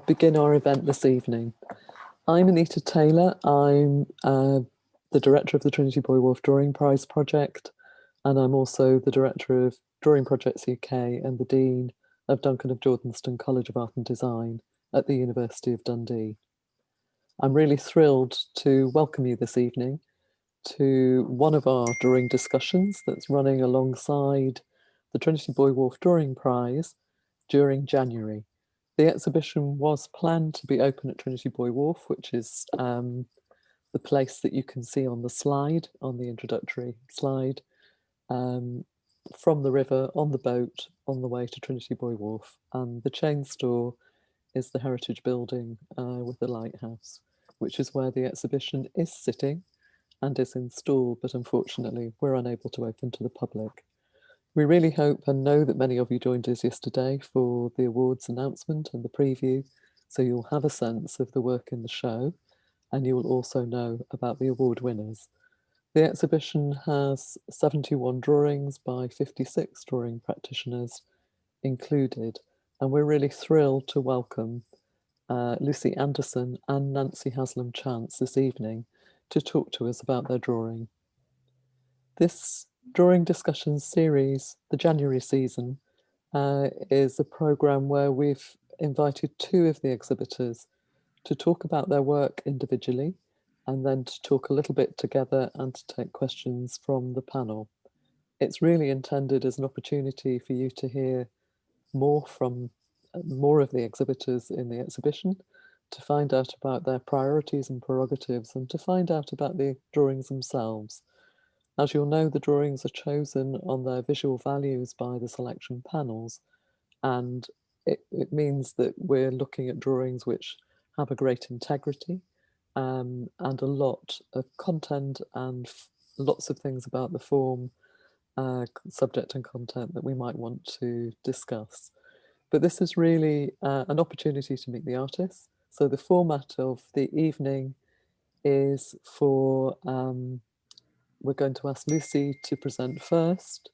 begin our event this evening. I'm Anita Taylor. I'm the director of the Trinity Buoy Wharf Drawing Prize project, and I'm also the director of Drawing Projects UK and the Dean of Duncan of Jordenston College of Art and Design at the University of Dundee. I'm really thrilled to welcome you this evening to one of our drawing discussions that's running alongside the Trinity Buoy Wharf Drawing Prize during January. The exhibition was planned to be open at Trinity Buoy Wharf, which is the place that you can see on the slide, on the introductory slide, from the river, on the boat, on the way to Trinity Buoy Wharf. And the chain store is the Heritage Building with the lighthouse, which is where the exhibition is sitting and is installed, but unfortunately we're unable to open to the public. We really hope and know that many of you joined us yesterday for the awards announcement and the preview, so you'll have a sense of the work in the show, and you will also know about the award winners. The exhibition has 71 drawings by 56 drawing practitioners included, and we're really thrilled to welcome Lucy Anderson and Nancy Haslam-Chance this evening to talk to us about their drawing. This drawing discussion series, the January season, is a programme where we've invited two of the exhibitors to talk about their work individually and then to talk a little bit together and to take questions from the panel. It's really intended as an opportunity for you to hear more from more of the exhibitors in the exhibition, to find out about their priorities and prerogatives, and to find out about the drawings themselves. As you'll know, the drawings are chosen on their visual values by the selection panels, and it means that we're looking at drawings which have a great integrity and a lot of content and lots of things about the form, subject and content that we might want to discuss. But this is really an opportunity to meet the artists. So the format of the evening is for we're going to ask Lucy to present first,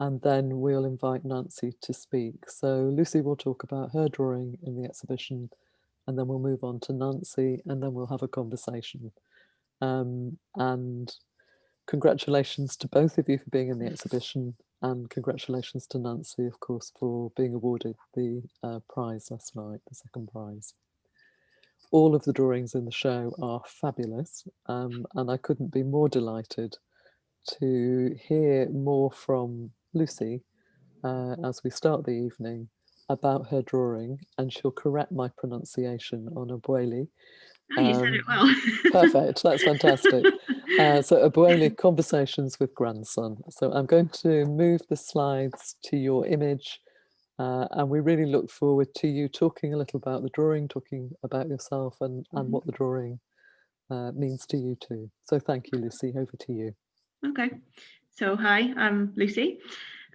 and then we'll invite Nancy to speak. So Lucy will talk about her drawing in the exhibition, and then we'll move on to Nancy, and then we'll have a conversation. And congratulations to both of you for being in the exhibition, and congratulations to Nancy, of course, for being awarded the prize last night, the second prize. All of the drawings in the show are fabulous, and I couldn't be more delighted to hear more from Lucy as we start the evening about her drawing, and she'll correct my pronunciation on Abueli. Oh, you said it well. Perfect, that's fantastic. So Abueli, Conversations with Grandson. So I'm going to move the slides to your image, and we really look forward to you talking a little about the drawing, talking about yourself and what the drawing means to you too. So thank you, Lucy, over to you. Okay, so hi, I'm Lucy.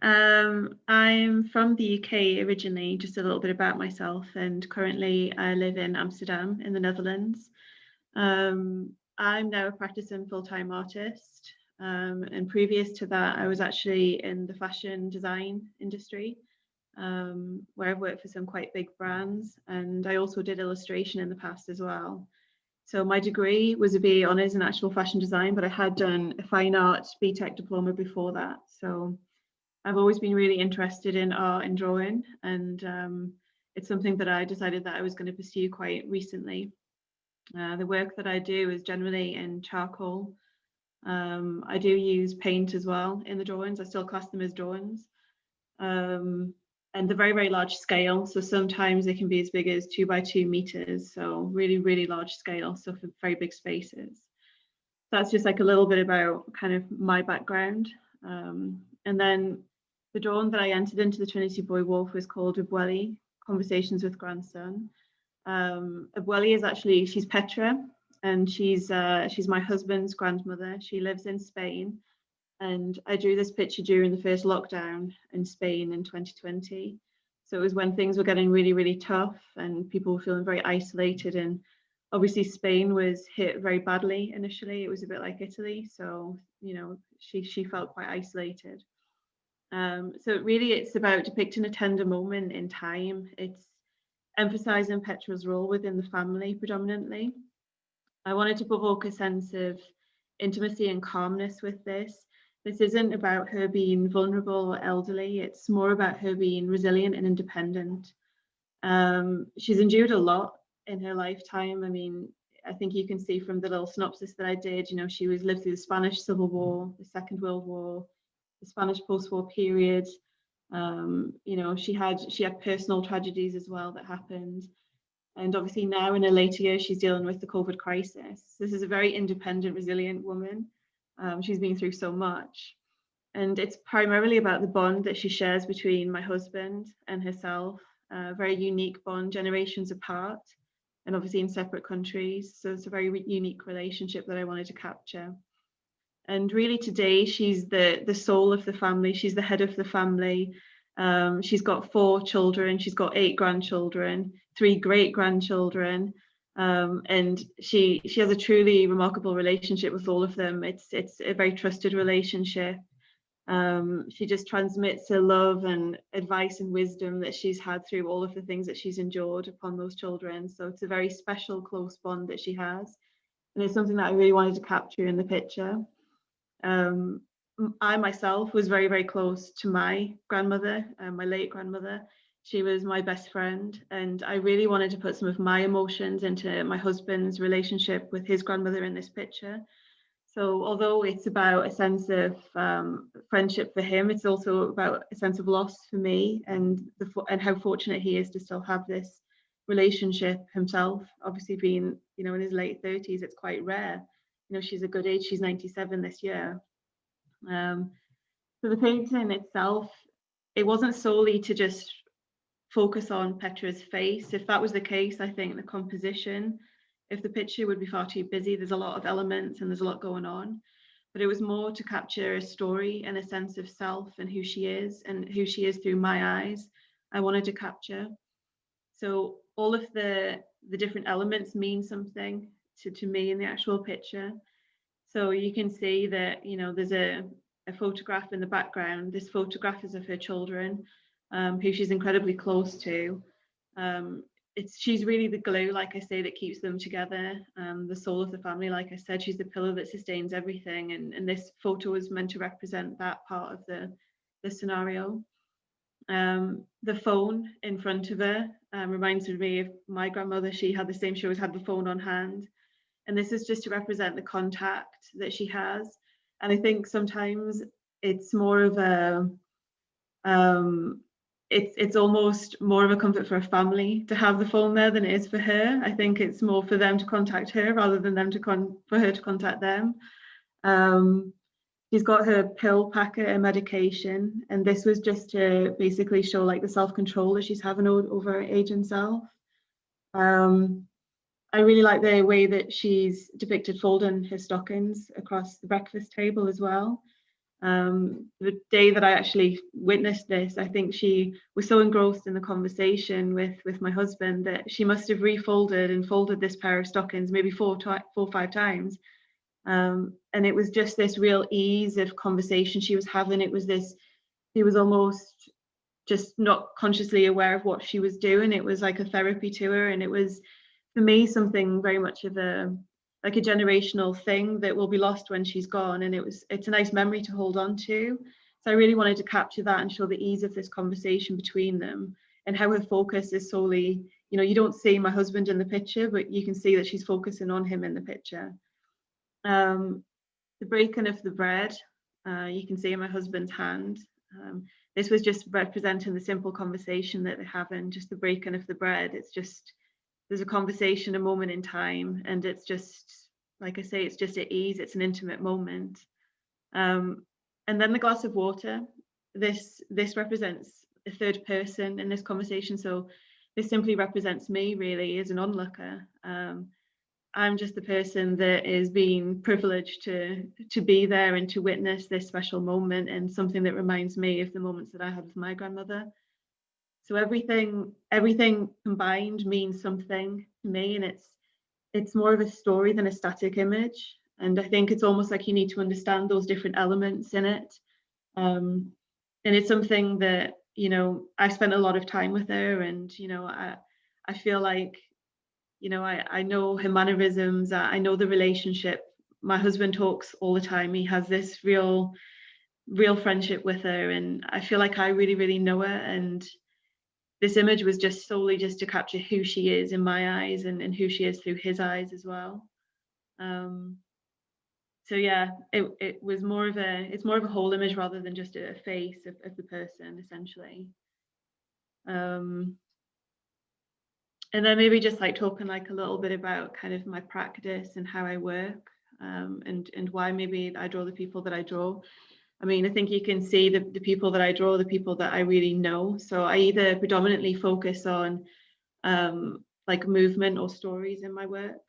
I'm from the UK originally, just a little bit about myself, and currently I live in Amsterdam in the Netherlands. I'm now a practicing full-time artist, and previous to that I was actually in the fashion design industry, where I've worked for some quite big brands, and I also did illustration in the past as well. So my degree was a BA Honours in actual fashion design, but I had done a fine art BTEC diploma before that. So I've always been really interested in art and drawing, and it's something that I decided that I was going to pursue quite recently. The work that I do is generally in charcoal. I do use paint as well in the drawings. I still class them as drawings. And they're very, very large scale. So sometimes they can be as big as 2 by 2 meters. So really, really large scale. So for very big spaces. That's just like a little bit about kind of my background. And then the drawing that I entered into the Trinity Buoy Wharf was called Abueli, Conversations with Grandson. Abueli is actually, she's Petra, and she's my husband's grandmother. She lives in Spain. And I drew this picture during the first lockdown in Spain in 2020. So it was when things were getting really, really tough and people were feeling very isolated. And obviously Spain was hit very badly initially. It was a bit like Italy. So, you know, she felt quite isolated. So really it's about depicting a tender moment in time. It's emphasising Petra's role within the family predominantly. I wanted to provoke a sense of intimacy and calmness with this. This isn't about her being vulnerable or elderly, it's more about her being resilient and independent. She's endured a lot in her lifetime. I mean, I think you can see from the little synopsis that I did, you know, she was lived through the Spanish Civil War, the Second World War, the Spanish post-war period. You know, she had personal tragedies as well that happened. And obviously now in her later years, she's dealing with the COVID crisis. This is a very independent, resilient woman. She's been through so much. And it's primarily about the bond that she shares between my husband and herself, a very unique bond, generations apart, and obviously in separate countries. So it's a very unique relationship that I wanted to capture. And really today, she's the soul of the family. She's the head of the family. She's got 4 children. She's got 8 grandchildren, 3 great-grandchildren. And she has a truly remarkable relationship with all of them. It's a very trusted relationship. She just transmits her love and advice and wisdom that she's had through all of the things that she's endured upon those children. So it's a very special, close bond that she has. And it's something that I really wanted to capture in the picture. I myself was very, very close to my grandmother, my late grandmother. She was my best friend, and I really wanted to put some of my emotions into my husband's relationship with his grandmother in this picture. So although it's about a sense of friendship for him, it's also about a sense of loss for me, and how fortunate he is to still have this relationship himself. Obviously being, you know, in his late 30s, it's quite rare. You know, she's a good age, she's 97 this year. So the painting itself, it wasn't solely to just focus on Petra's face. If that was the case, I think the composition, if the picture would be far too busy, there's a lot of elements and there's a lot going on. But it was more to capture a story and a sense of self and who she is through my eyes. I wanted to capture. So all of the different elements mean something to me in the actual picture. So you can see that, you know, there's a photograph in the background. This photograph is of her children, who she's incredibly close to. She's really the glue, like I say, that keeps them together. The soul of the family, like I said, she's the pillar that sustains everything. And this photo is meant to represent that part of the scenario. The phone in front of her reminds me of my grandmother. She had the same, she always had the phone on hand. And this is just to represent the contact that she has. And I think sometimes it's more of a, it's almost more of a comfort for a family to have the phone there than it is for her. I think it's more for them to contact her rather than for her to contact them. She's got her pill packet and medication, and this was just to basically show like the self-control that she's having over her aging self. I really like the way that she's depicted folding her stockings across the breakfast table as well. The day that I actually witnessed this, I think she was so engrossed in the conversation with my husband that she must have refolded and folded this pair of stockings maybe 4 or 5 times. And it was just this real ease of conversation she was having. She was almost just not consciously aware of what she was doing. It was like a therapy to her, and it was, for me, something very much of a generational thing that will be lost when she's gone. And it's a nice memory to hold on to. So I really wanted to capture that and show the ease of this conversation between them, and how her focus is solely, you know, you don't see my husband in the picture, but you can see that she's focusing on him in the picture. The breaking of the bread, you can see in my husband's hand. This was just representing the simple conversation that they're having, just the breaking of the bread. It's just, there's a conversation, a moment in time, and it's just, like I say, it's just at ease. It's an intimate moment. And then the glass of water. This represents a third person in this conversation. So this simply represents me, really, as an onlooker. I'm just the person that is being privileged to be there and to witness this special moment, and something that reminds me of the moments that I had with my grandmother. So everything combined means something to me, and it's more of a story than a static image. And I think it's almost like you need to understand those different elements in it. And it's something that, you know, I've spent a lot of time with her, and, you know, I feel like, you know, I know her mannerisms, I know the relationship. My husband talks all the time. He has this real friendship with her, and I feel like I really, really know her. And this image was just solely just to capture who she is in my eyes, and who she is through his eyes as well. So yeah, it was more of a, it's more of a whole image rather than just a face of the person, essentially. And then maybe just like talking like a little bit about kind of my practice and how I work, and why maybe I draw the people that I draw. I mean, I think you can see the people that I draw, the people that I really know. So I either predominantly focus on like movement or stories in my work.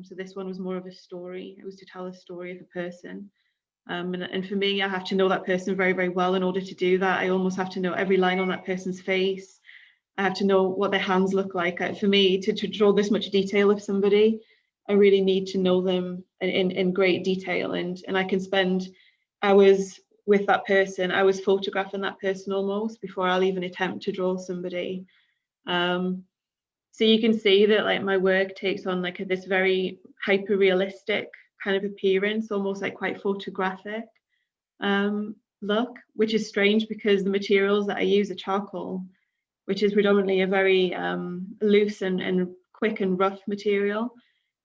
So this one was more of a story. It was to tell a story of a person. And for me, I have to know that person very, very well in order to do that. I almost have to know every line on that person's face. I have to know what their hands look like. For me, to draw this much detail of somebody, I really need to know them in great detail. And I can spend hours with that person. I was photographing that person almost before I'll even attempt to draw somebody. So you can see that like my work takes on like this very hyper realistic kind of appearance, almost like quite photographic look, which is strange because the materials that I use are charcoal, which is predominantly a very loose and quick and rough material.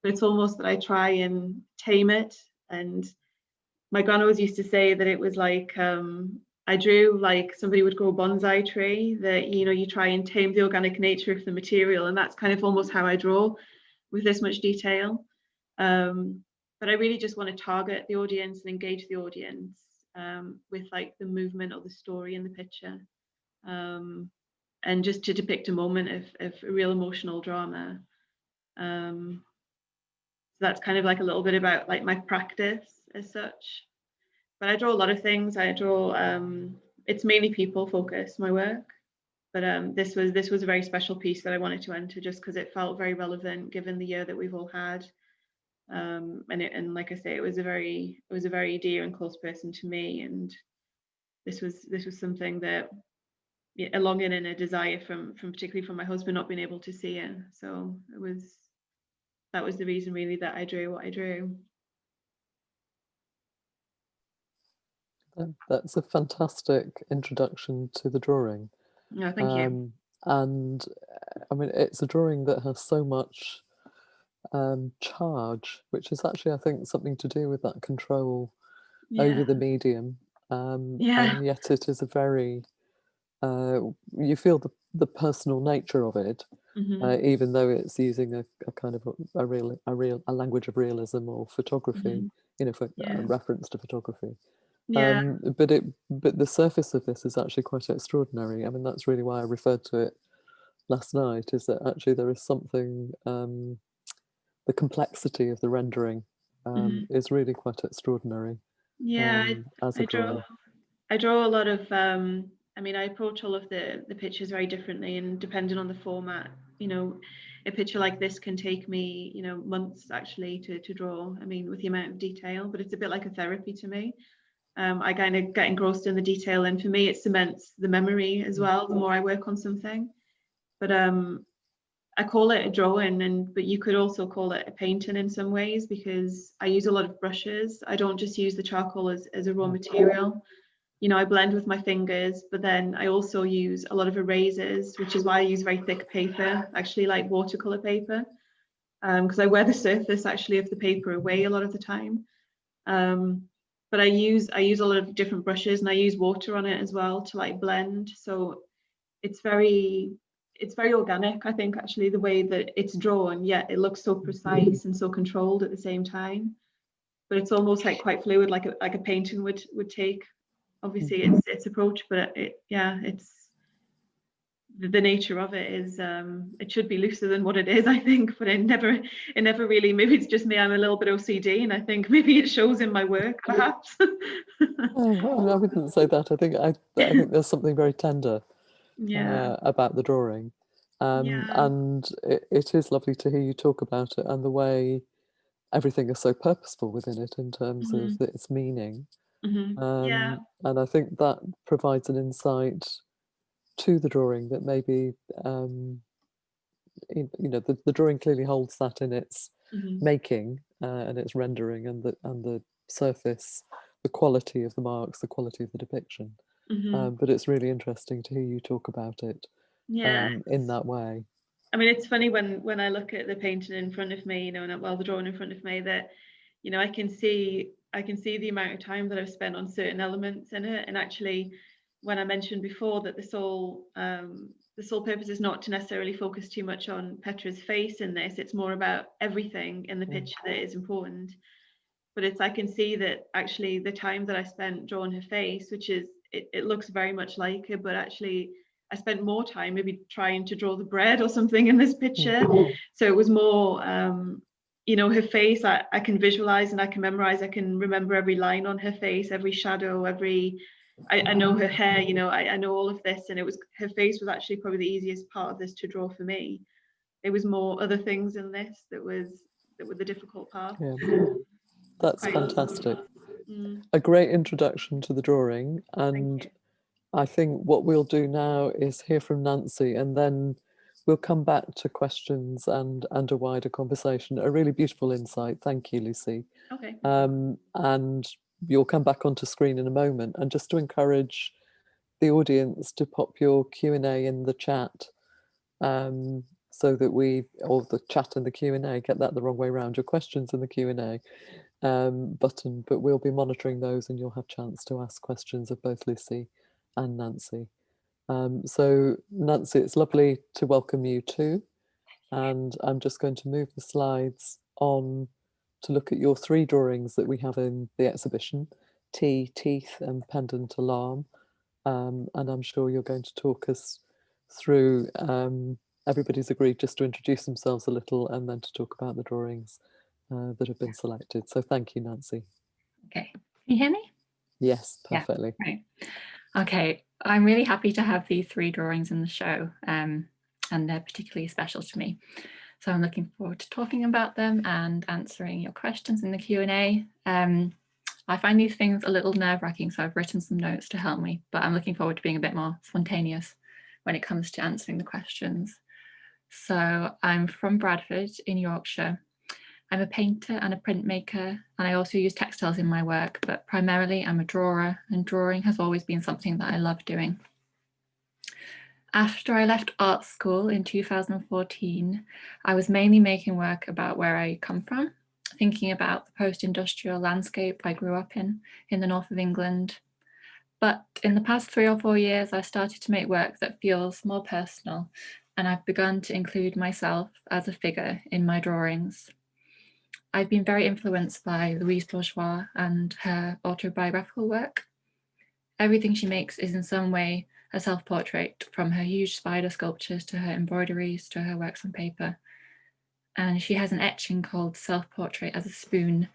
But it's almost that I try and tame it. And my gran always used to say that it was like I drew like somebody would grow a bonsai tree, that, you know, you try and tame the organic nature of the material. And that's kind of almost how I draw with this much detail. But I really just want to target the audience and engage the audience with like the movement or the story in the picture. And just to depict a moment of real emotional drama. So that's kind of like a little bit about like my practice as such. But I draw a lot of things. I draw, it's mainly people focused, my work. But this was a very special piece that I wanted to enter just because it felt very relevant given the year that we've all had. And like I say, it was a very dear and close person to me. And this was something that, a longing and a desire from particularly from my husband not being able to see it. So that was the reason really that I drew what I drew. That's a fantastic introduction to the drawing. No, thank you. And I mean, it's a drawing that has so much charge, which is actually, I think, something to do with that control over the medium. And yet it is a very, you feel the personal nature of it, even though it's using a kind of a language of realism or photography, you know, for reference to photography. But the surface of this is actually quite extraordinary. I mean, that's really why I referred to it last night, is that actually there is something, the complexity of the rendering is really quite extraordinary. As a drawing. I draw a lot of, I mean, I approach all of the pictures very differently, and depending on the format, you know, a picture like this can take me, you know, months actually to draw. I mean, with the amount of detail, but it's a bit like a therapy to me. I kind of get engrossed in the detail, and for me, it cements the memory as well. The more I work on something, but I call it a drawing, but you could also call it a painting in some ways, because I use a lot of brushes. I don't just use the charcoal as a raw material. You know, I blend with my fingers, but then I also use a lot of erasers, which is why I use very thick paper, actually like watercolor paper, because I wear the surface actually of the paper away a lot of the time. But I use a lot of different brushes, and I use water on it as well to like blend. So it's very organic, I think, actually, the way that it's drawn, yet it looks so precise and so controlled at the same time. But it's almost like quite fluid, like a painting would take. Obviously, its approach, but it's the nature of it is it should be looser than what it is, I think, but it never really, maybe it's just me, I'm a little bit OCD, and I think maybe it shows in my work, perhaps. Oh, I wouldn't say that. I think there's something very tender about the drawing, and it is lovely to hear you talk about it and the way everything is so purposeful within it in terms of its meaning. And I think that provides an insight to the drawing that maybe you know, the drawing clearly holds that in its Mhm. making and its rendering, and the surface, the quality of the marks, the quality of the depiction. Mhm. But it's really interesting to hear you talk about it Yeah. in that way. I mean, it's funny when I look at the painting in front of me, you know, and well, the drawing in front of me, that, you know, I can see the amount of time that I've spent on certain elements in it. And actually, when I mentioned before that the sole purpose is not to necessarily focus too much on Petra's face in this, it's more about everything in the picture that is important. But I can see that actually the time that I spent drawing her face, which is, it looks very much like her, but actually I spent more time maybe trying to draw the bread or something in this picture. So it was more, you know, her face, I can visualize and I can memorize, I can remember every line on her face, every shadow, I know her hair, you know, I know all of this. And her face was actually probably the easiest part of this to draw for me. It was more other things in this that were the difficult part. Yeah, that's Quite. fantastic. Mm, A great introduction to the drawing, thank and you. I think what we'll do now is hear from Nancy, and then we'll come back to questions and a wider conversation. A really beautiful insight. Thank you, Lucy. Okay. And you'll come back onto screen in a moment. And just to encourage the audience to pop your Q&A in the chat, so that or the chat and the Q&A, get that the wrong way around, your questions in the Q&A button, but we'll be monitoring those and you'll have a chance to ask questions of both Lucy and Nancy. So Nancy, it's lovely to welcome you too. And I'm just going to move the slides on to look at your 3 drawings that we have in the exhibition, Tea, Teeth and Pendant Alarm. And I'm sure you're going to talk us through, everybody's agreed just to introduce themselves a little and then to talk about the drawings that have been selected. So thank you, Nancy. Okay, can you hear me? Yes, perfectly. Yeah, right. Okay, I'm really happy to have these 3 drawings in the show, and they're particularly special to me. So I'm looking forward to talking about them and answering your questions in the Q&A. I find these things a little nerve-wracking, so I've written some notes to help me, but I'm looking forward to being a bit more spontaneous when it comes to answering the questions. So I'm from Bradford in Yorkshire. I'm a painter and a printmaker, and I also use textiles in my work, but primarily I'm a drawer, and drawing has always been something that I love doing. After I left art school in 2014, I was mainly making work about where I come from, thinking about the post-industrial landscape I grew up in the north of England. But in the past 3 or 4 years, I started to make work that feels more personal, and I've begun to include myself as a figure in my drawings. I've been very influenced by Louise Bourgeois and her autobiographical work. Everything she makes is in some way a self-portrait, from her huge spider sculptures to her embroideries to her works on paper. And she has an etching called Self-Portrait as a Spoon.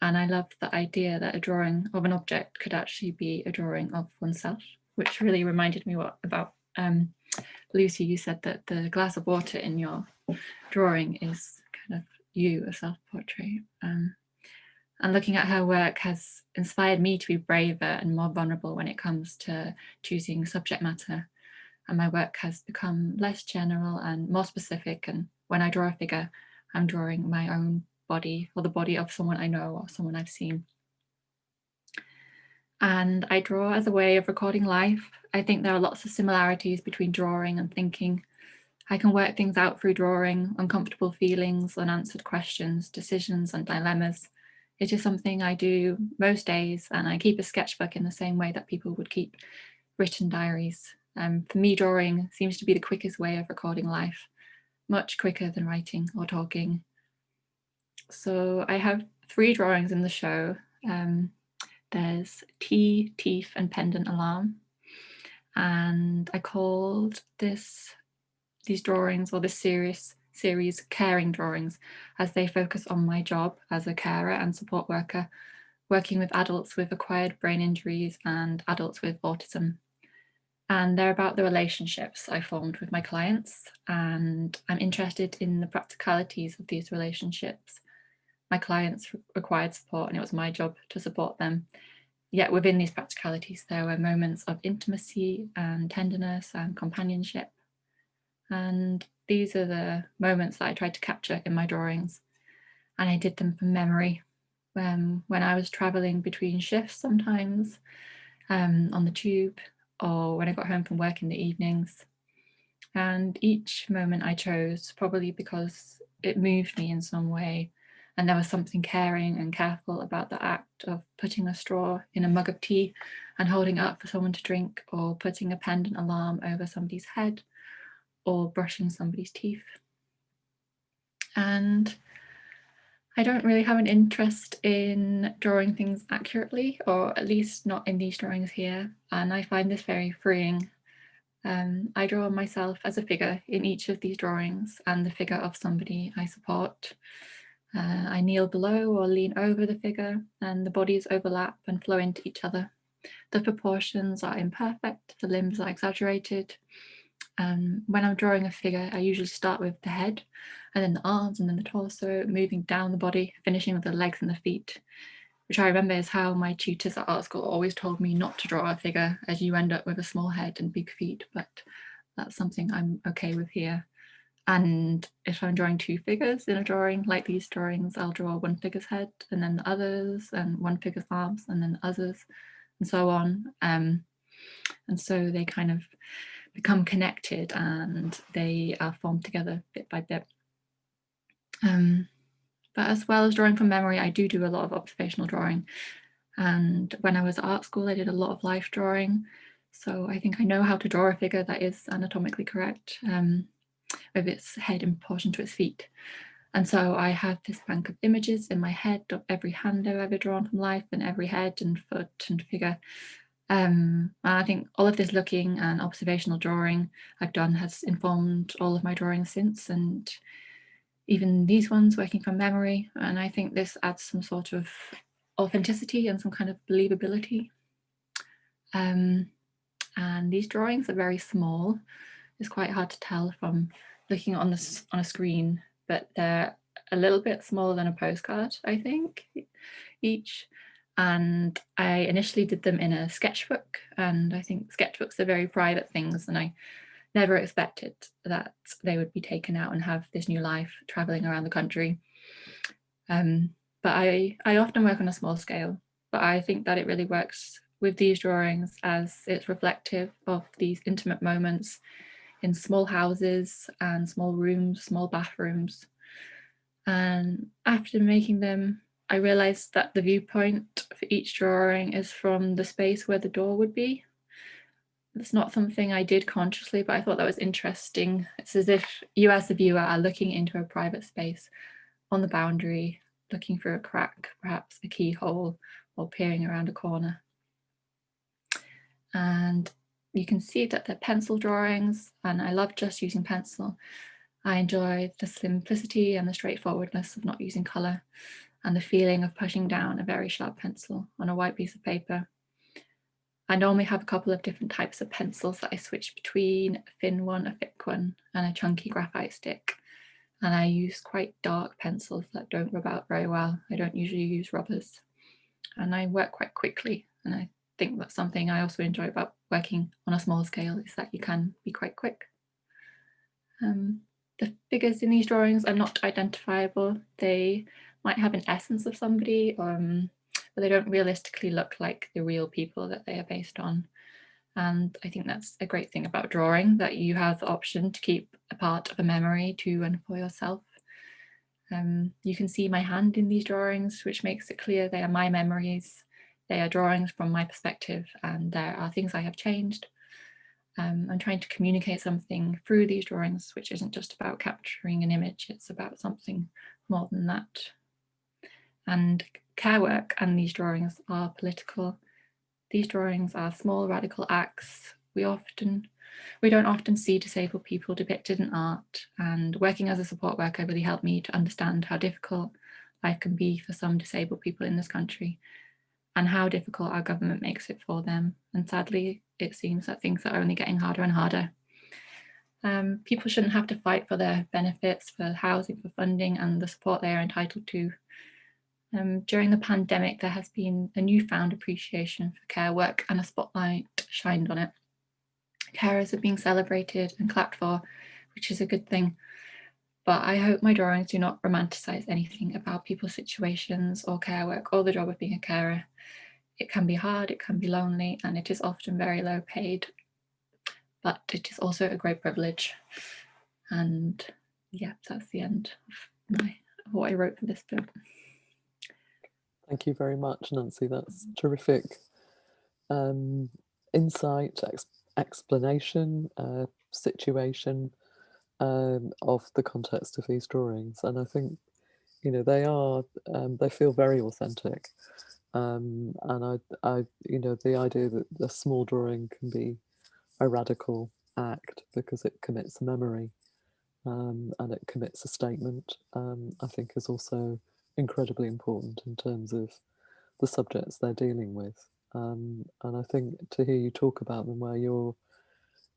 And I love the idea that a drawing of an object could actually be a drawing of oneself, which really reminded me about Lucy, you said that the glass of water in your drawing is kind of you, a self-portrait. And looking at her work has inspired me to be braver and more vulnerable when it comes to choosing subject matter. And my work has become less general and more specific. And when I draw a figure, I'm drawing my own body or the body of someone I know or someone I've seen. And I draw as a way of recording life. I think there are lots of similarities between drawing and thinking. I can work things out through drawing, uncomfortable feelings, unanswered questions, decisions and dilemmas. It is something I do most days, and I keep a sketchbook in the same way that people would keep written diaries. For me, drawing seems to be the quickest way of recording life, much quicker than writing or talking. So I have 3 drawings in the show. There's Tea, Teeth and Pendant Alarm. And I called these drawings, or this series Caring Drawings, as they focus on my job as a carer and support worker, working with adults with acquired brain injuries and adults with autism. And they're about the relationships I formed with my clients, and I'm interested in the practicalities of these relationships. My clients required support, and it was my job to support them. Yet within these practicalities, there were moments of intimacy and tenderness and companionship. And these are the moments that I tried to capture in my drawings, and I did them from memory. When I was traveling between shifts sometimes on the tube, or when I got home from work in the evenings. And each moment I chose, probably because it moved me in some way, and there was something caring and careful about the act of putting a straw in a mug of tea and holding it up for someone to drink, or putting a pendant alarm over somebody's head, or brushing somebody's teeth. And I don't really have an interest in drawing things accurately, or at least not in these drawings here, and I find this very freeing. I draw myself as a figure in each of these drawings, and the figure of somebody I support. I kneel below or lean over the figure, and the bodies overlap and flow into each other. The proportions are imperfect, the limbs are exaggerated. When I'm drawing a figure, I usually start with the head, and then the arms, and then the torso, moving down the body, finishing with the legs and the feet, which I remember is how my tutors at art school always told me not to draw a figure, as you end up with a small head and big feet, but that's something I'm okay with here. And if I'm drawing two figures in a drawing, like these drawings, I'll draw one figure's head and then the others, and one figure's arms and then the others, and so on. And so they kind of become connected, and they are formed together bit by bit. But as well as drawing from memory, I do a lot of observational drawing. And when I was at art school, I did a lot of life drawing. So I think I know how to draw a figure that is anatomically correct, with its head in proportion to its feet. And so I have this bank of images in my head of every hand I've ever drawn from life, and every head and foot and figure. And I think all of this looking and observational drawing I've done has informed all of my drawings since, and even these ones working from memory. And I think this adds some sort of authenticity and some kind of believability. And these drawings are very small. It's quite hard to tell from looking on a screen, but they're a little bit smaller than a postcard, I think, each. And I initially did them in a sketchbook, and I think sketchbooks are very private things, and I never expected that they would be taken out and have this new life traveling around the country. But I often work on a small scale, but I think that it really works with these drawings as it's reflective of these intimate moments in small houses and small rooms, small bathrooms. And after making them, I realized that the viewpoint for each drawing is from the space where the door would be. It's not something I did consciously, but I thought that was interesting. It's as if you as the viewer are looking into a private space on the boundary, looking through a crack, perhaps a keyhole, or peering around a corner. And you can see that they're pencil drawings, and I love just using pencil. I enjoy the simplicity and the straightforwardness of not using colour, and the feeling of pushing down a very sharp pencil on a white piece of paper. I normally have a couple of different types of pencils that I switch between, a thin one, a thick one, and a chunky graphite stick. And I use quite dark pencils that don't rub out very well. I don't usually use rubbers. And I work quite quickly, and I think that's something I also enjoy about working on a small scale, is that you can be quite quick. The figures in these drawings are not identifiable. They might have an essence of somebody, but they don't realistically look like the real people that they are based on. And I think that's a great thing about drawing, that you have the option to keep a part of a memory to and for yourself. You can see my hand in these drawings, which makes it clear they are my memories. They are drawings from my perspective, and there are things I have changed. I'm trying to communicate something through these drawings, which isn't just about capturing an image, it's about something more than that. And care work and these drawings are political. These drawings are small radical acts. We don't often see disabled people depicted in art, and working as a support worker really helped me to understand how difficult life can be for some disabled people in this country, and how difficult our government makes it for them. And sadly, it seems that things are only getting harder and harder. People shouldn't have to fight for their benefits, for housing, for funding, and the support they are entitled to. During the pandemic, there has been a newfound appreciation for care work, and a spotlight shined on it. Carers are being celebrated and clapped for, which is a good thing. But I hope my drawings do not romanticize anything about people's situations or care work or the job of being a carer. It can be hard, it can be lonely, and it is often very low paid, but it is also a great privilege. And yeah, that's the end of what I wrote for this book. Thank you very much, Nancy. That's terrific insight, explanation, situation of the context of these drawings. And I think, you know, they feel very authentic. And I, you know, the idea that a small drawing can be a radical act because it commits memory and it commits a statement, I think is also incredibly important in terms of the subjects they're dealing with. And I think to hear you talk about them where you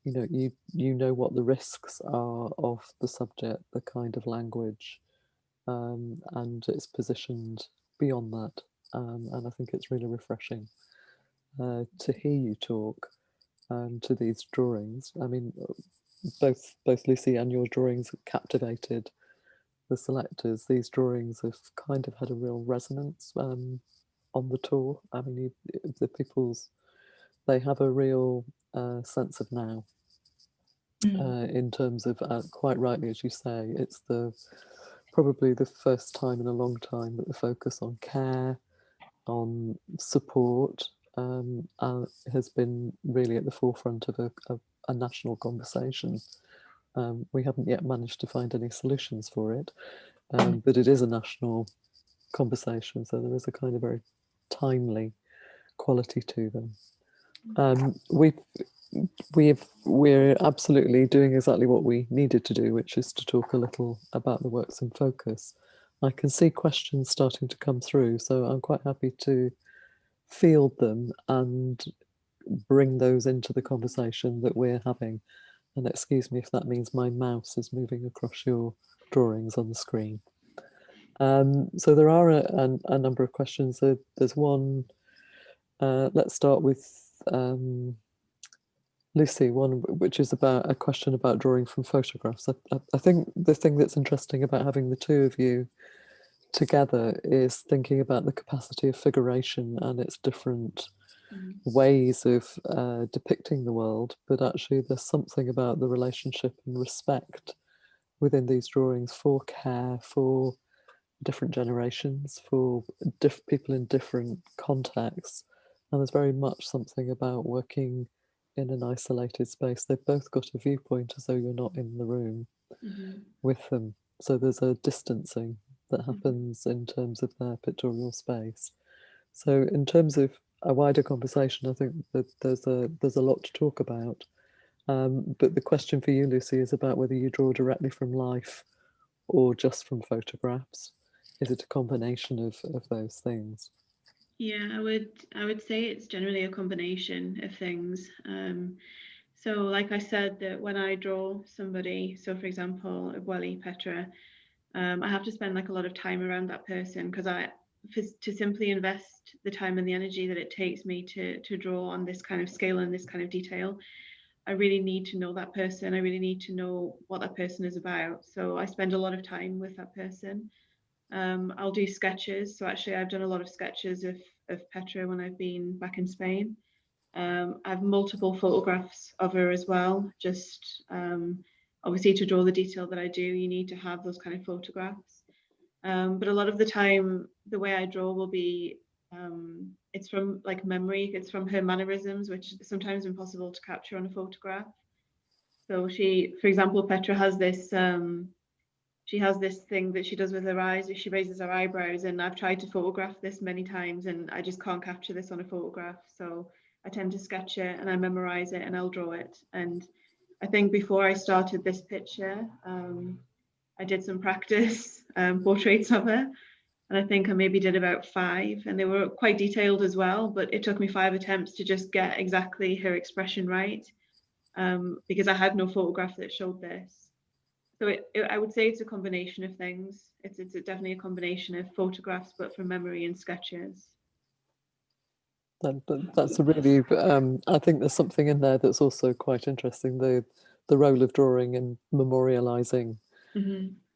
know what the risks are of the subject, the kind of language, and it's positioned beyond that. And I think it's really refreshing to hear you talk to these drawings. I mean, both Lucy and your drawings captivated the selectors. These drawings have kind of had a real resonance on the tour. I mean, the people's, they have a real sense of now. In terms of, quite rightly, as you say, it's probably the first time in a long time that the focus on care, on support, has been really at the forefront of a national conversation. We haven't yet managed to find any solutions for it, but it is a national conversation, so there is a kind of very timely quality to them. We're absolutely doing exactly what we needed to do, which is to talk a little about the works in focus. I can see questions starting to come through, so I'm quite happy to field them and bring those into the conversation that we're having. And excuse me if that means my mouse is moving across your drawings on the screen. So there are a number of questions. There's one, let's start with Lucy, one which is about a question about drawing from photographs. I think the thing that's interesting about having the two of you together is thinking about the capacity of figuration and its different ways of depicting the world, but actually there's something about the relationship and respect within these drawings for care, for different generations, for people in different contexts. And there's very much something about working in an isolated space. They've both got a viewpoint as though you're not in the room with them. So there's a distancing that happens in terms of their pictorial space. So in terms of a wider conversation, I think that there's a lot to talk about. But the question for you, Lucy, is about whether you draw directly from life or just from photographs. Is it a combination of those things? Yeah, I would say it's generally a combination of things. So like I said, that when I draw somebody, so for example, Abueli, Petra, I have to spend like a lot of time around that person because to simply invest the time and the energy that it takes me to draw on this kind of scale and this kind of detail, I really need to know that person. I really need to know what that person is about. So I spend a lot of time with that person. I'll do sketches. So actually I've done a lot of sketches of Petra when I've been back in Spain. I have multiple photographs of her as well. Just obviously to draw the detail that I do, you need to have those kind of photographs. But a lot of the time, the way I draw will be, it's from like memory, it's from her mannerisms, which is sometimes impossible to capture on a photograph. So she, for example, Petra has this, she has this thing that she does with her eyes, she raises her eyebrows, and I've tried to photograph this many times and I just can't capture this on a photograph. So I tend to sketch it and I memorize it and I'll draw it. And I think before I started this picture, I did some practice portraits of her. And I think I maybe did about 5, and they were quite detailed as well, but it took me 5 attempts to just get exactly her expression right, because I had no photograph that showed this. So I would say it's a combination of things. It's definitely a combination of photographs, but from memory and sketches. That's a really, I think there's something in there that's also quite interesting, the role of drawing in memorializing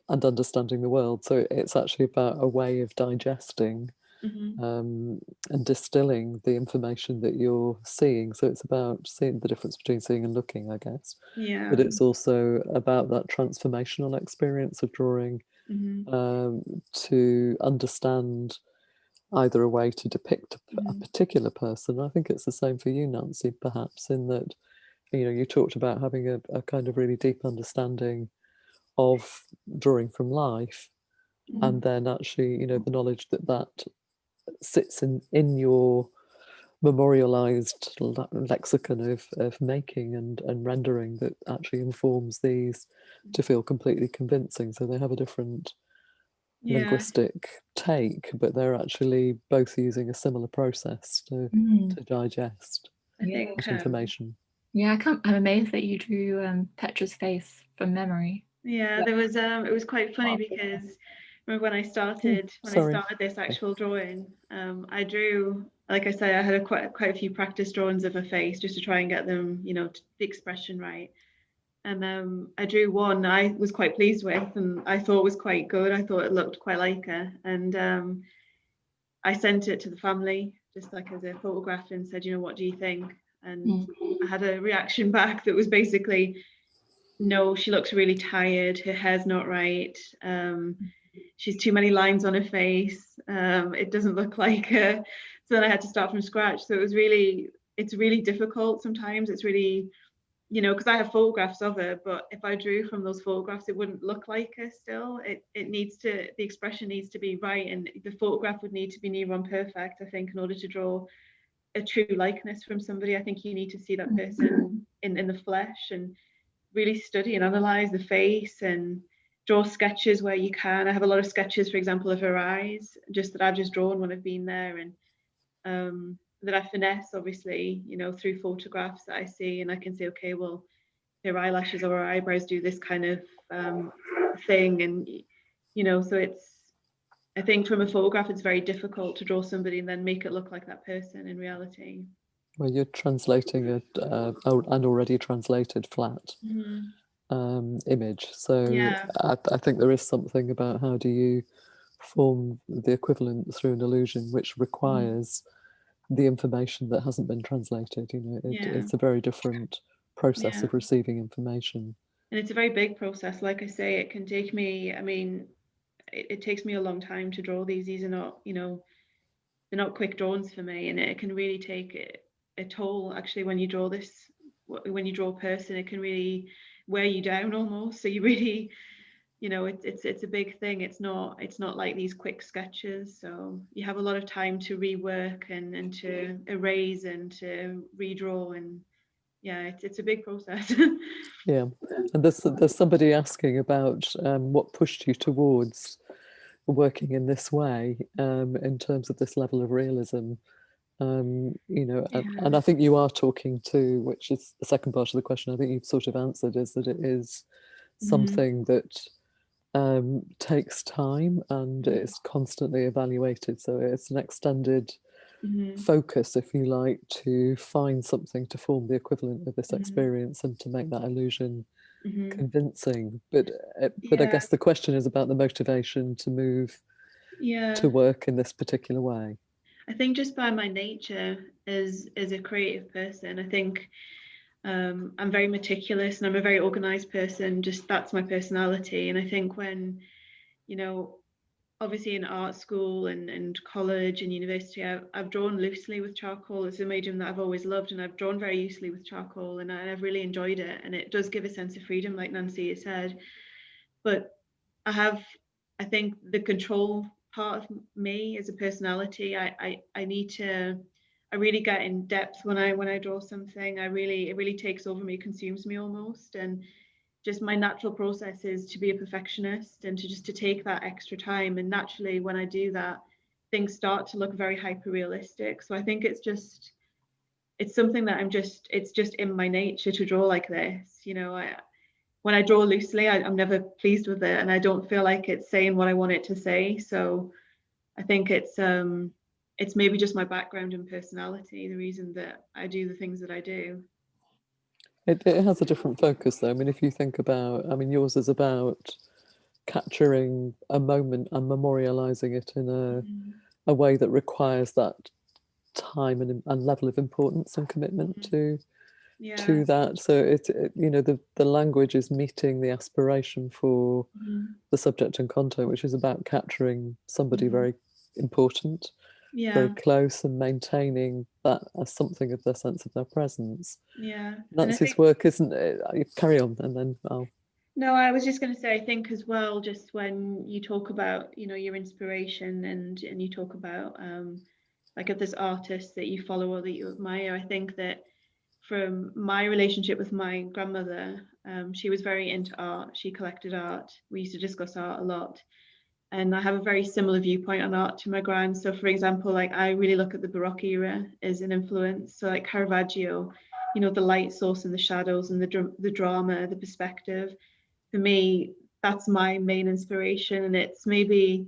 and understanding the world. So it's actually about a way of digesting and distilling the information that you're seeing. So it's about seeing the difference between seeing and looking, I guess. Yeah. But it's also about that transformational experience of drawing to understand either a way to depict a particular person. I think it's the same for you, Nancy, perhaps, in that, you know, you talked about having a kind of really deep understanding of drawing from life, and then actually, you know, the knowledge that that sits in your memorialized lexicon of making and rendering that actually informs these to feel completely convincing. So they have a different linguistic take, but they're actually both using a similar process to digest that information. Yeah, I'm amazed that you drew Petra's face from memory. Yeah, there was it was quite funny because remember when I started this actual drawing, I drew, like I said, I had quite a few practice drawings of her face just to try and get them, you know, the expression right. And I drew one I was quite pleased with, and I thought was quite good. I thought it looked quite like her, and I sent it to the family just like as a photograph and said, you know, what do you think? And I had a reaction back that was basically, no, she looks really tired, her hair's not right, she's too many lines on her face, it doesn't look like her. So then I had to start from scratch. So it's really difficult sometimes. It's really, you know, because I have photographs of her, but if I drew from those photographs, it wouldn't look like her still. It needs to, the expression needs to be right, and the photograph would need to be near on perfect, I think, in order to draw a true likeness from somebody. I think you need to see that person in the flesh and really study and analyze the face and draw sketches where you can. I have a lot of sketches, for example, of her eyes, just that I've just drawn when I've been there, and that I finesse, obviously, you know, through photographs that I see, and I can say, okay, well, her eyelashes or her eyebrows do this kind of thing, and you know, so I think from a photograph, it's very difficult to draw somebody and then make it look like that person in reality. Well, you're translating an already translated flat image. So I think there is something about how do you form the equivalent through an illusion, which requires the information that hasn't been translated. You know, it's a very different process of receiving information. And it's a very big process. Like I say, it can take me, I mean, it takes me a long time to draw these. These are not, you know, they're not quick drawings for me, and it can really take a toll actually when you draw a person. It can really wear you down almost. So you really, you know, it's a big thing. It's not like these quick sketches. So you have a lot of time to rework and to erase and to redraw, and yeah, it's a big process. Yeah, and there's somebody asking about what pushed you towards working in this way in terms of this level of realism. You know, and I think you are talking to, which is the second part of the question, I think you've sort of answered, is that it is something that takes time and it's constantly evaluated. So it's an extended focus, if you like, to find something to form the equivalent of this experience and to make that illusion convincing. But I guess the question is about the motivation to move to work in this particular way. I think just by my nature as a creative person, I think I'm very meticulous and I'm a very organized person. Just that's my personality. And I think when, you know, obviously in art school and college and university, I've drawn loosely with charcoal. It's a medium that I've always loved, and I've drawn very loosely with charcoal, and I've really enjoyed it. And it does give a sense of freedom, like Nancy has said. But I think the control part of me as a personality, I need to, I really get in depth when I draw something. It really takes over me, consumes me almost. And just my natural process is to be a perfectionist and to take that extra time. And naturally, when I do that, things start to look very hyper realistic. So I think it's something that it's just in my nature to draw like this. You know, when I draw loosely, I'm never pleased with it, and I don't feel like it's saying what I want it to say. So I think it's maybe just my background and personality, the reason that I do the things that I do. It has a different focus, though. I mean, if you think about, I mean, yours is about capturing a moment and memorializing it in a way that requires that time and level of importance and commitment to that. So it you know, the language is meeting the aspiration for the subject and content, which is about capturing somebody very important, very close, and maintaining that as something of their sense of their presence. Nancy's work isn't carry on and then I'll... No, I was just going to say, I think as well, just when you talk about, you know, your inspiration and you talk about like if there's artists that you follow or that you admire, I think that from my relationship with my grandmother, she was very into art. She collected art. We used to discuss art a lot. And I have a very similar viewpoint on art to my gran. So for example, like I really look at the Baroque era as an influence. So like Caravaggio, you know, the light source and the shadows and the drama, the perspective. For me, that's my main inspiration. And it's maybe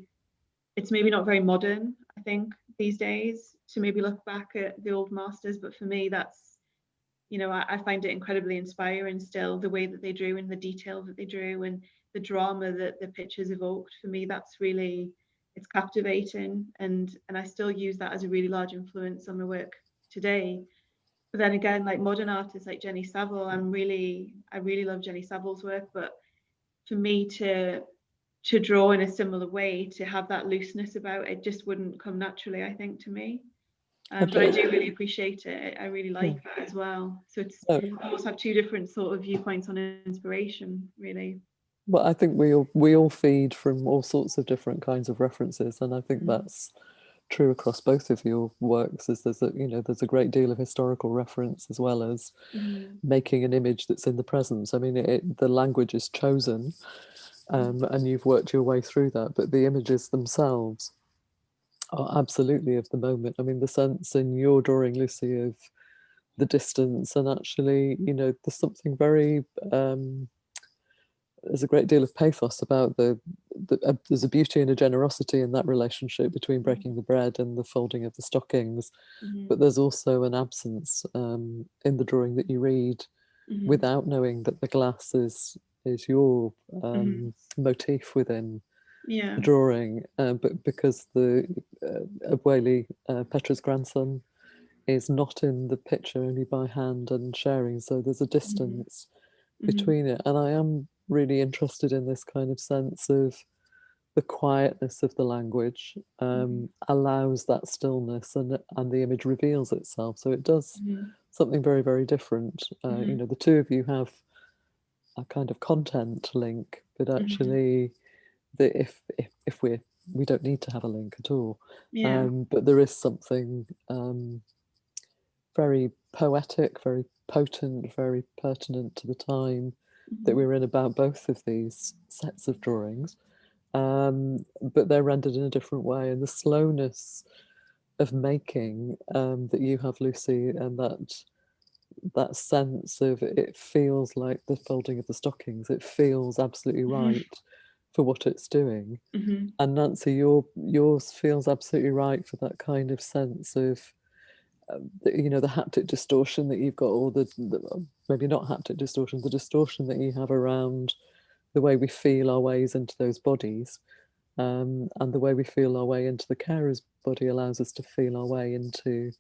not very modern, I think, these days to maybe look back at the old masters. But for me, that's, you know, I find it incredibly inspiring still, the way that they drew and the detail that they drew and the drama that the pictures evoked. For me, that's really, it's captivating, and I still use that as a really large influence on my work today. But then again, like modern artists like Jenny Savile, I really love Jenny Savile's work, but for me to draw in a similar way, to have that looseness about it, just wouldn't come naturally, I think, to me. But I do really appreciate it. I really like that as well. So it's almost have two different sort of viewpoints on inspiration, really. Well, I think we all feed from all sorts of different kinds of references, and I think that's true across both of your works. Is there's a great deal of historical reference as well as making an image that's in the present. I mean, the language is chosen, and you've worked your way through that, but the images themselves are absolutely of the moment. I mean, the sense in your drawing, Lucy, of the distance, and actually, you know, there's something very there's a great deal of pathos about there's a beauty and a generosity in that relationship between breaking the bread and the folding of the stockings, but there's also an absence in the drawing that you read without knowing that the glass is your motif within the drawing, but because the Abueli, Petra's grandson, is not in the picture, only by hand and sharing, so there's a distance between it. And I am really interested in this kind of sense of the quietness of the language allows that stillness, and the image reveals itself. So it does something very, very different. You know, the two of you have a kind of content link, but actually, if we don't need to have a link at all. But there is something very poetic, very potent, very pertinent to the time that we're in about both of these sets of drawings, but they're rendered in a different way. And the slowness of making that you have, Lucy, and that sense of it feels like the folding of the stockings. It feels absolutely right for what it's doing. And Nancy, yours feels absolutely right for that kind of sense of you know, the haptic distortion that you've got, or the maybe not haptic distortion, the distortion that you have around the way we feel our ways into those bodies, and the way we feel our way into the carer's body allows us to feel our way into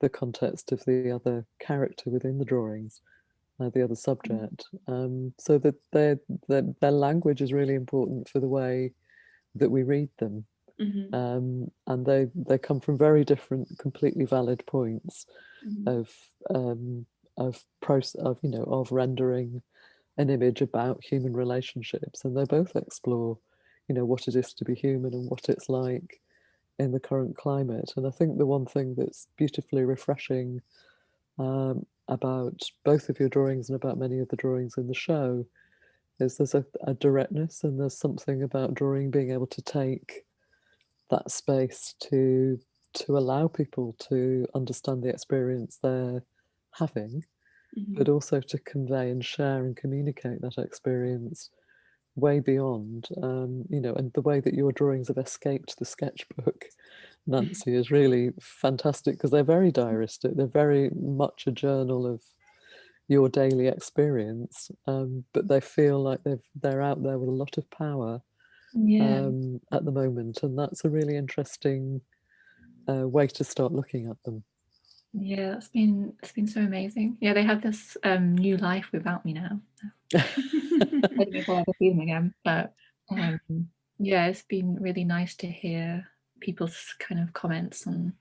the context of the other character within the drawings, the other subject. So that their language is really important for the way that we read them. And they come from very different, completely valid points of rendering an image about human relationships, and they both explore, you know, what it is to be human and what it's like in the current climate. And I think the one thing that's beautifully refreshing about both of your drawings and about many of the drawings in the show is there's a directness, and there's something about drawing being able to take that space to allow people to understand the experience they're having, but also to convey and share and communicate that experience way beyond, you know. And the way that your drawings have escaped the sketchbook, Nancy, is really fantastic, because they're very diaristic. They're very much a journal of your daily experience, but they feel like they're out there with a lot of power at the moment, and that's a really interesting way to start looking at them. Yeah, it's been so amazing. Yeah, they have this new life without me now. I don't know if I'll ever see them again, but yeah, it's been really nice to hear people's kind of comments on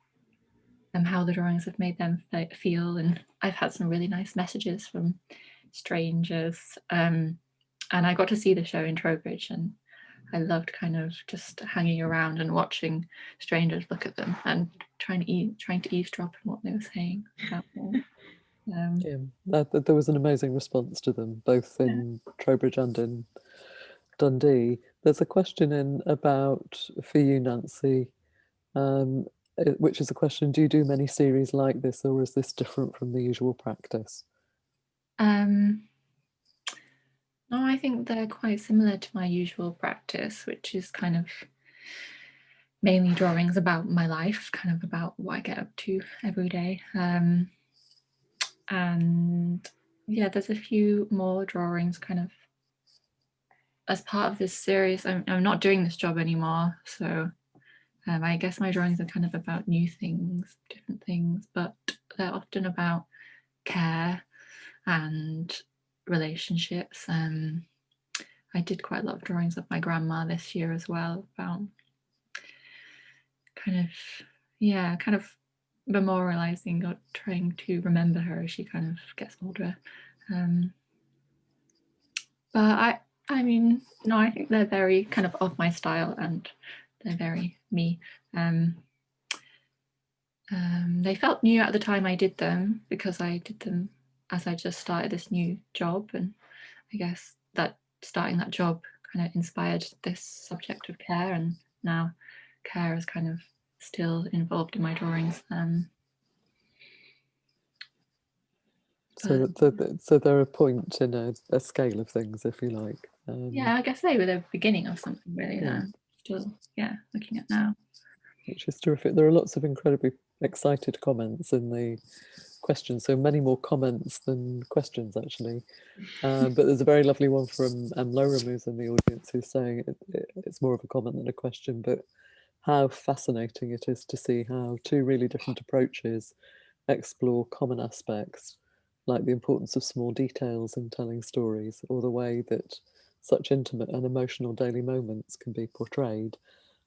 how the drawings have made them feel, and I've had some really nice messages from strangers, and I got to see the show in Trowbridge, and I loved kind of just hanging around and watching strangers look at them and trying to eavesdrop on what they were saying about them. Yeah, there was an amazing response to them, both in Trowbridge and in Dundee. There's a question in about for you, Nancy, which is a question: do you do many series like this, or is this different from the usual practice? No, I think they're quite similar to my usual practice, which is kind of mainly drawings about my life, kind of about what I get up to every day. And yeah, there's a few more drawings kind of as part of this series. I'm not doing this job anymore, so I guess my drawings are kind of about new things, different things, but they're often about care and relationships. I did quite a lot of drawings of my grandma this year as well, about kind of memorializing or trying to remember her as she kind of gets older. But I mean, no, I think they're very kind of my style, and they're very me. They felt new at the time I did them, because I did them as I just started this new job, and I guess that starting that job kind of inspired this subject of care, and now care is kind of still involved in my drawings. So they're a point in a scale of things, if you like. Yeah, I guess they were the beginning of something really that I'm still looking at now. Which is terrific. There are lots of incredibly excited comments in the questions, so many more comments than questions actually. But there's a very lovely one from Lorem, who's in the audience, who's saying it's more of a comment than a question, but how fascinating it is to see how two really different approaches explore common aspects, like the importance of small details in telling stories, or the way that such intimate and emotional daily moments can be portrayed.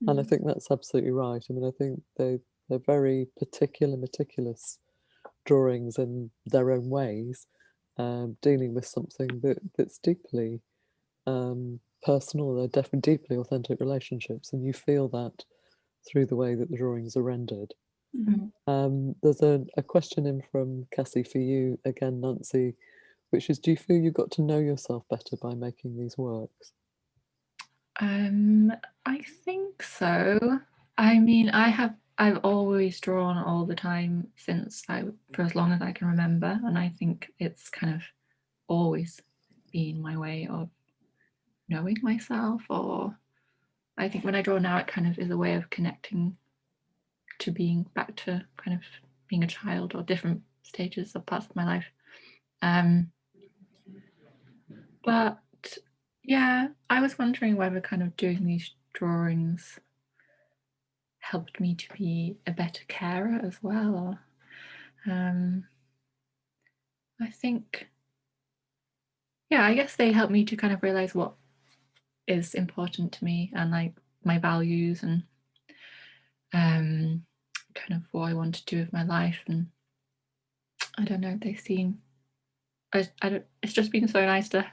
And I think that's absolutely right. I mean, I think they're very particular, meticulous drawings in their own ways, dealing with something that's deeply personal. They're definitely deeply authentic relationships, and you feel that through the way that the drawings are rendered. There's a question in from Cassie for you again, Nancy, which is: do you feel you got to know yourself better by making these works? I think so. I mean, I've always drawn all the time for as long as I can remember, and I think it's kind of always been my way of knowing myself. Or I think when I draw now, it kind of is a way of connecting to being back to kind of being a child, or different stages of parts of my life. But yeah, I was wondering whether kind of doing these drawings helped me to be a better carer as well. Or I think, I guess they helped me to kind of realize what is important to me, and like my values, and kind of what I want to do with my life. And I don't know, they seem, I don't, it's just been so nice to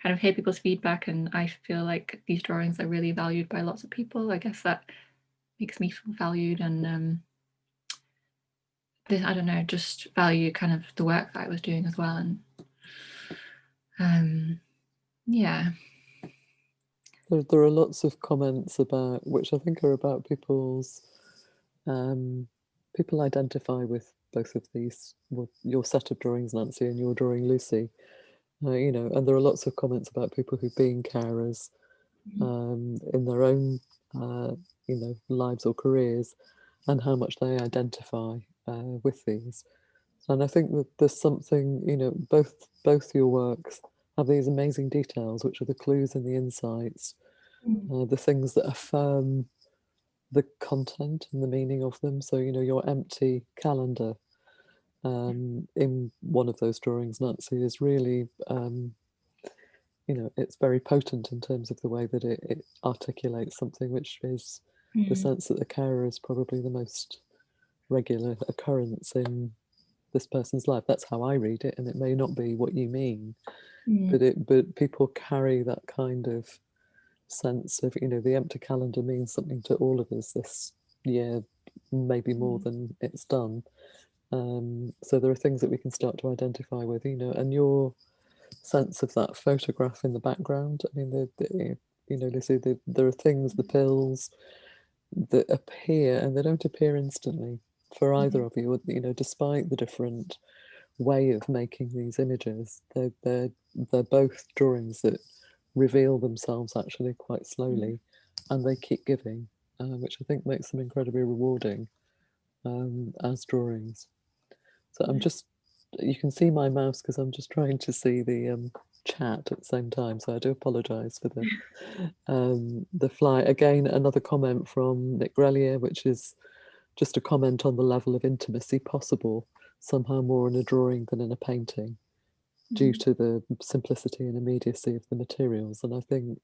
kind of hear people's feedback, and I feel like these drawings are really valued by lots of people. I guess that makes me feel valued, and I don't know, just value kind of the work that I was doing as well. And yeah. There are lots of comments about, which I think are about people's, people identify with both of these, well, your set of drawings, Nancy, and your drawing, Lucy. And there are lots of comments about people who've been carers in their own, lives or careers, and how much they identify with these. And I think that there's something, both your works have these amazing details, which are the clues and the insights, the things that affirm the content and the meaning of them. So, you know, your empty calendar in one of those drawings, Nancy, is really, you know, it's very potent in terms of the way that it articulates something, which is the sense that the carer is probably the most regular occurrence in this person's life. That's how I read it, and it may not be what you mean, but people carry that kind of sense of, you know, the empty calendar means something to all of us this year, maybe more than it's done. So there are things that we can start to identify with, you know, and your sense of that photograph in the background. I mean, you know, Lucy, there are things, the pills that appear, and they don't appear instantly for either of you. You know, despite the different way of making these images, they're both drawings that reveal themselves actually quite slowly, and they keep giving, which I think makes them incredibly rewarding as drawings. So I'm just, you can see my mouse because I'm just trying to see the chat at the same time, so I do apologise for the fly. Again, another comment from Nick Grelier, which is just a comment on the level of intimacy possible, somehow more in a drawing than in a painting, due to the simplicity and immediacy of the materials. And I think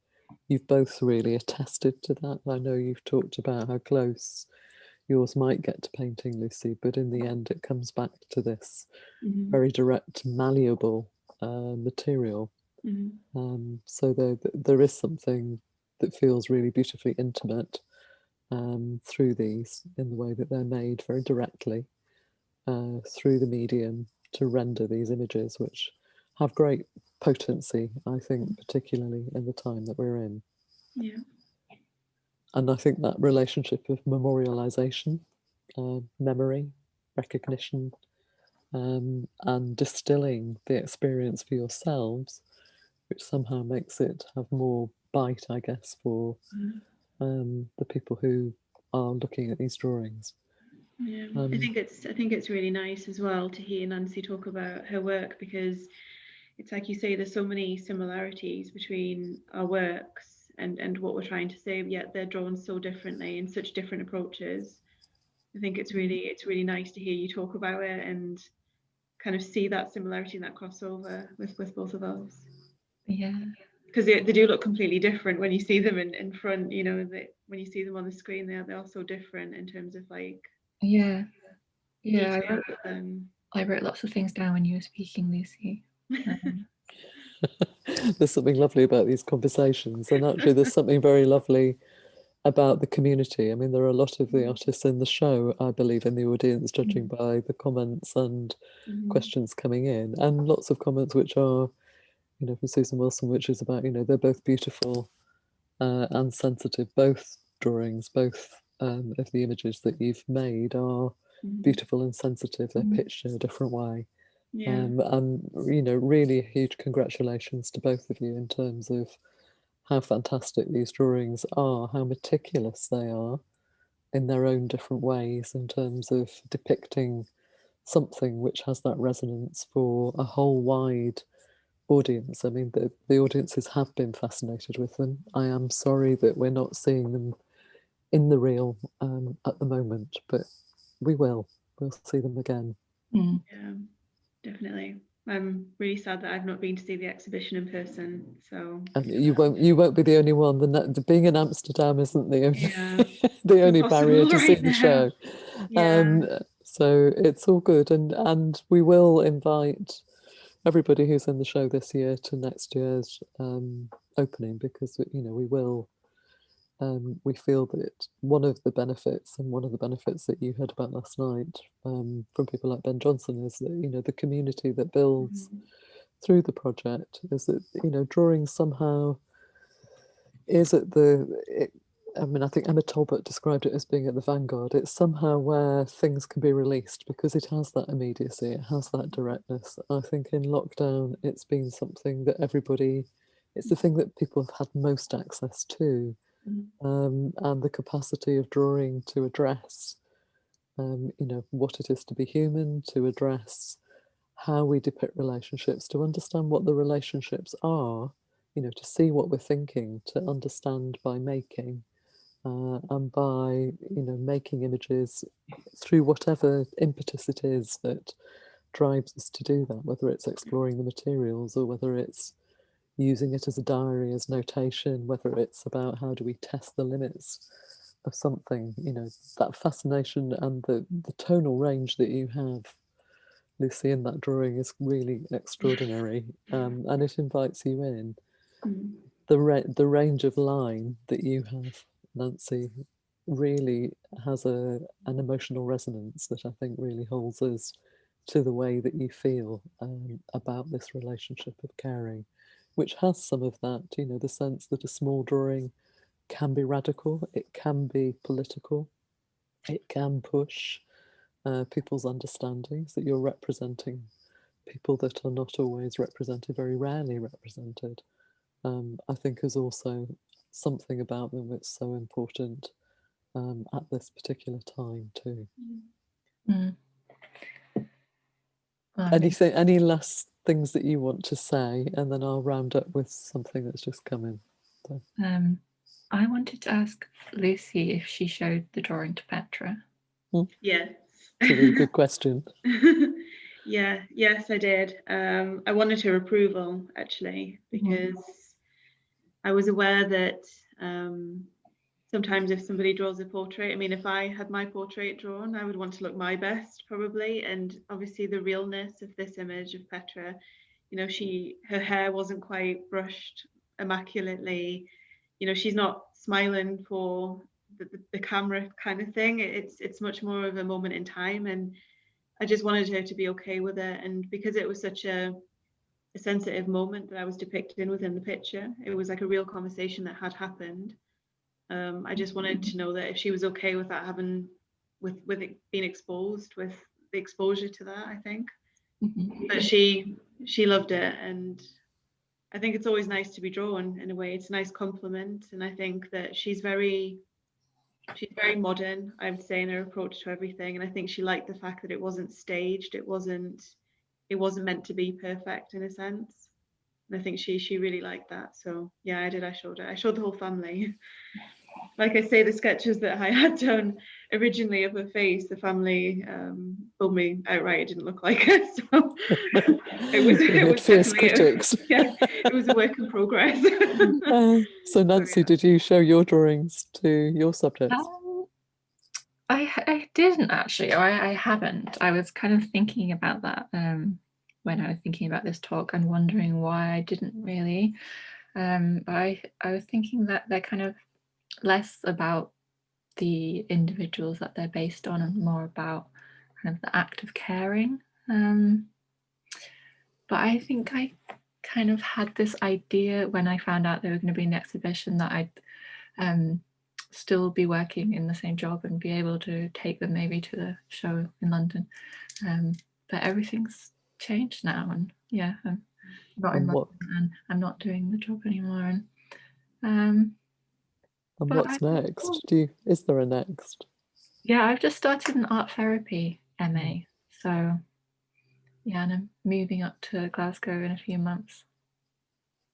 you've both really attested to that. I know you've talked about how close yours might get to painting, Lucy, but in the end it comes back to this very direct, malleable material. So there is something that feels really beautifully intimate through these, in the way that they're made very directly through the medium to render these images, which have great potency, I think, particularly in the time that we're in. Yeah. And I think that relationship of memorialization, memory, recognition, and distilling the experience for yourselves, which somehow makes it have more bite, I guess, for the people who are looking at these drawings. Yeah, I think it's really nice as well to hear Nancy talk about her work, because it's like you say, there's so many similarities between our works and what we're trying to say, yet they're drawn so differently in such different approaches. I think it's really nice to hear you talk about it and kind of see that similarity and that crossover with both of us. Yeah, because they do look completely different when you see them in front, you know, when you see them on the screen, they're all so different in terms of like detail. I wrote lots of things down when you were speaking, Lucy. There's something lovely about these conversations, and actually there's something very lovely about the community. I mean, there are a lot of the artists in the show, I believe, in the audience, judging by the comments and questions coming in, and lots of comments which are, you know, from Susan Wilson, which is about, you know, they're both beautiful and sensitive. Both drawings, both of the images that you've made are beautiful and sensitive. They're pitched in a different way. And, you know, really huge congratulations to both of you in terms of how fantastic these drawings are, how meticulous they are in their own different ways in terms of depicting something which has that resonance for a whole wide audience. I mean, the audiences have been fascinated with them. I am sorry that we're not seeing them in the reel at the moment, but we'll see them again. Yeah, definitely. I'm really sad that I've not been to see the exhibition in person. So you won't be the only one. Being in Amsterdam isn't the only the only barrier to see the show. So it's all good, and we will invite everybody who's in the show this year to next year's opening, because, you know, we will. We feel that one of the benefits that you heard about last night from people like Ben Johnson is that, you know, the community that builds through the project is that, you know, drawing somehow is at I mean, I think Emma Talbot described it as being at the vanguard. It's somehow where things can be released because it has that immediacy, it has that directness. I think in lockdown, it's been something that it's the thing that people have had most access to. And the capacity of drawing to address, you know, what it is to be human, to address how we depict relationships, to understand what the relationships are, to see what we're thinking, to understand by making, and by, making images through whatever impetus it is that drives us to do that, whether it's exploring the materials or whether it's using it as a diary, as notation, whether it's about how do we test the limits of something, that fascination and the tonal range that you have, Lucy, in that drawing is really extraordinary, and it invites you in. The range of line that you have, Nancy, really has an emotional resonance that I think really holds us to the way that you feel about this relationship of caring, which has some of that, the sense that a small drawing can be radical, it can be political, it can push people's understandings, that you're representing people that are not always represented, very rarely represented. I think is also something about them that's so important at this particular time too. Anything, any last things that you want to say, and then I'll round up with something that's just come in. So. I wanted to ask Lucy if she showed the drawing to Petra. Yes. It's a really good question. Yes, I did. I wanted her approval, actually, because I was aware that sometimes if somebody draws a portrait, I mean, if I had my portrait drawn, I would want to look my best, probably. And obviously the realness of this image of Petra, her hair wasn't quite brushed immaculately. She's not smiling for the camera kind of thing. It's much more of a moment in time, and I just wanted her to be okay with it. And because it was such a sensitive moment that I was depicting within the picture, it was like a real conversation that had happened. I just wanted to know that if she was okay with that, with it being exposed, with the exposure to that, I think. But she loved it, and I think it's always nice to be drawn in a way. It's a nice compliment, and I think that she's very modern, I would say, in her approach to everything. And I think she liked the fact that it wasn't staged, it wasn't meant to be perfect in a sense. And I think she really liked that. So yeah, I showed the whole family. Like I say, the sketches that I had done originally of her face, the family told me outright it didn't look like her. So it was fierce critics. It was a work in progress. So Nancy, did you show your drawings to your subjects? I didn't actually, or I haven't. I was kind of thinking about that when I was thinking about this talk and wondering why I didn't really. But I was thinking that they're kind of less about the individuals that they're based on and more about kind of the act of caring. But I think I kind of had this idea when I found out they were going to be in the exhibition that I'd still be working in the same job and be able to take them maybe to the show in London. But everything's changed now, and yeah, I'm not in London and I'm not doing the job anymore. And what's next? Is there a next? Yeah, I've just started an art therapy MA, so yeah, and I'm moving up to Glasgow in a few months.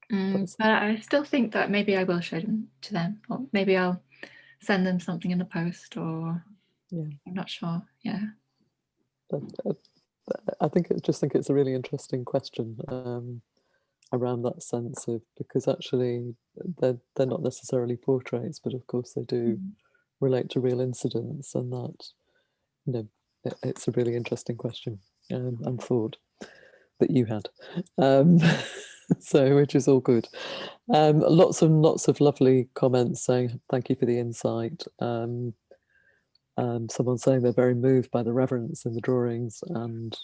But I still think that maybe I will show them to them, or maybe I'll send them something in the post, or I'm not sure. Yeah, I think it's a really interesting question around that sense of, because actually they're not necessarily portraits, but of course they do relate to real incidents, and that it's a really interesting question and thought that you had. So, which is all good. Lots and lots of lovely comments saying thank you for the insight. Someone saying they're very moved by the reverence in the drawings and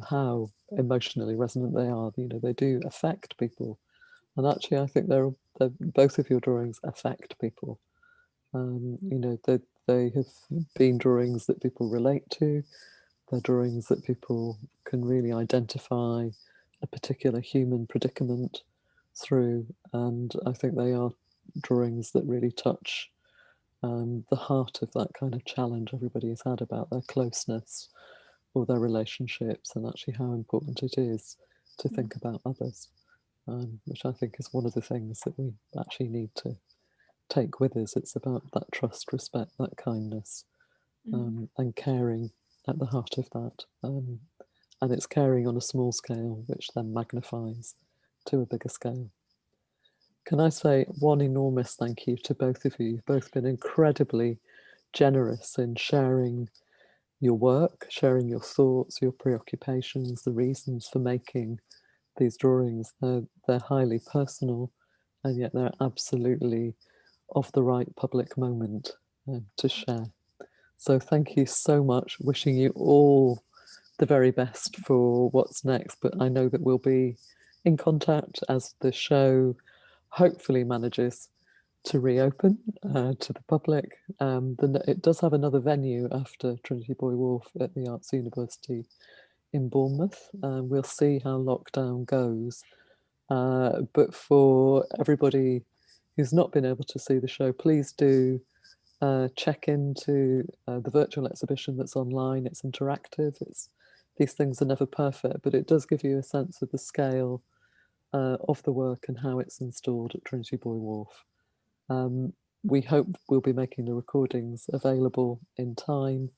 how emotionally resonant they are. They do affect people, and actually, I think they're both of your drawings affect people. They have been drawings that people relate to. They're drawings that people can really identify a particular human predicament through, and I think they are drawings that really touch the heart of that kind of challenge everybody has had about their closeness or their relationships, and actually how important it is to think about others. which I think is one of the things that we actually need to take with us. It's about that trust, respect, that kindness, and caring at the heart of that. And it's caring on a small scale, which then magnifies to a bigger scale. Can I say one enormous thank you to both of you? You've both been incredibly generous in sharing your work, sharing your thoughts, your preoccupations, the reasons for making these drawings. They're highly personal, and yet they're absolutely of the right public moment to share. So thank you so much. Wishing you all the very best for what's next, but I know that we'll be in contact as the show hopefully manages to reopen to the public. It does have another venue after Trinity Buoy Wharf at the Arts University in Bournemouth. We'll see how lockdown goes. But for everybody who's not been able to see the show, please do check into the virtual exhibition that's online. It's interactive. These things are never perfect, but it does give you a sense of the scale of the work and how it's installed at Trinity Buoy Wharf. We hope we'll be making the recordings available in time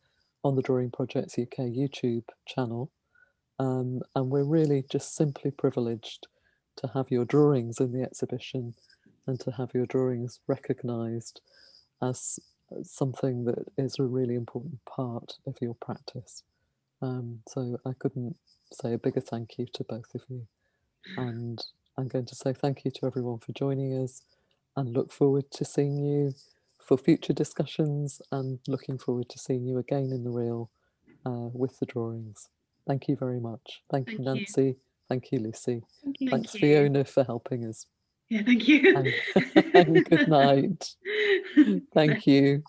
on the Drawing Projects UK YouTube channel. And we're really just simply privileged to have your drawings in the exhibition and to have your drawings recognised as something that is a really important part of your practice. So I couldn't say a bigger thank you to both of you. And I'm going to say thank you to everyone for joining us and look forward to seeing you for future discussions and looking forward to seeing you again in the reel with the drawings. Thank you very much. Thank you, Nancy. Thank you, Lucy. Thanks, Fiona, for helping us. Yeah, thank you. And good night. Thank you.